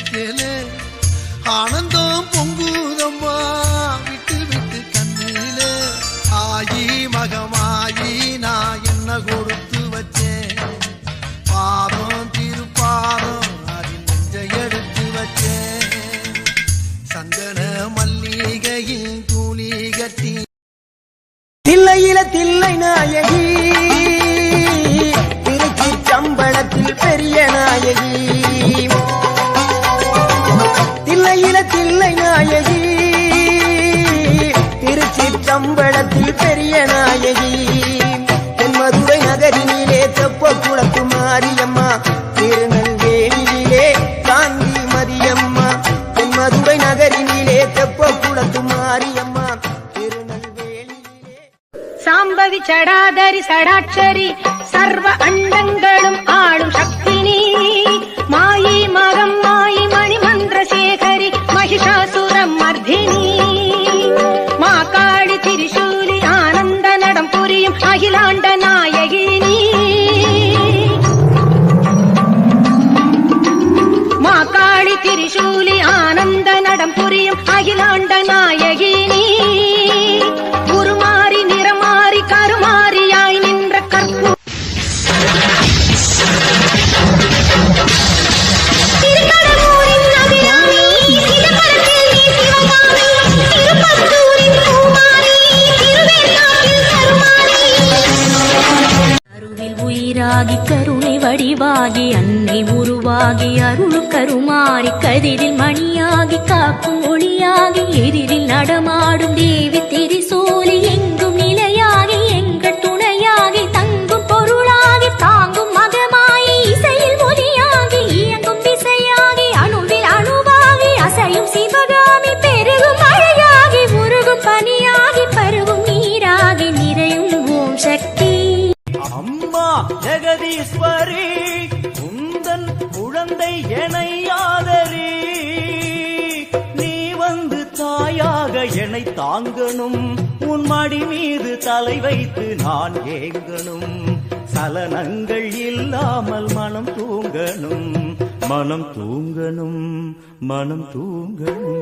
வைக்கல ஆனந்தம் பொங்குதம்மா விட்டு விட்டு கண்ணில ஆயி மகமாயி நான் என்ன கொடுத்து வச்சேன் பாதம் திருப்பாதம் அதில் நெஞ்ச எடுத்து வச்சேன் சந்தன மல்லிகையில் தூளி கட்டி தில்லையில தில்லை நாயகி திருச்சி சம்பளத்தில் பெரிய நாயகி தில்லையில தில்லை நாயகி திருச்சி சம்பளத்தில் பெரிய நாயகி தென்மதுரை நகரினிலே தெப்ப குளத்து மாரியம்மா திருநெல்வேலியிலே காந்தி மதியம்மா தென்மதுரை நகரினிலே தெப்ப குளத்து மாரியம்மா சாம்பவி சடாதரி சடாட்சரி சர்வ அண்டங்களும் ஆளும் சக்தினி மாயி மகம் மாயி மணிமந்திரசேகரி மகிஷாசுரம் மர்தினி மாகாளி திரிசூலி ஆனந்த நடம் புரியும் அகிலாண்ட நாயகினி மாகாளி திரிசூலி ஆனந்த நடம் புரியும் அகிலாண்ட நாயகினி குருமாரி நிறமாரி கருமாரியாய் நின்ற கற்பு அருவில் உயிராகி கருணை வடிவாகி அன்னை உருவாகி அருள் கருமாறி கதிரில் மணியாகி காக்கும் ஒளியாகி எதிரில் நடமாடும் தேவி திரிசூலி எங்கும் நிலையாகி எங்கள் துணையாகி தங்கும் பொருளாகி தாங்கும் மகமாயி இசையில் மொழியாகி இயங்கும் விசையாகி அணுவில் அணுவாகி அசையும் சிவகாமி பெருகும் மழையாகி உருகும் பனியாகி பருகும் நீராகி நிறையும் ஓம் சக்தி அம்மா ஜெகதீஸ்வரி உந்தன் குழந்தை எனை ஆதரி நீ வந்து தாயாக என்னை தாங்கணும் உன் மடி மீது தலை வைத்து நான் ஏங்கணும் சலனங்கள் இல்லாமல் மனம் தூங்கணும் மனம் தூங்கணும் மனம் தூங்கணும்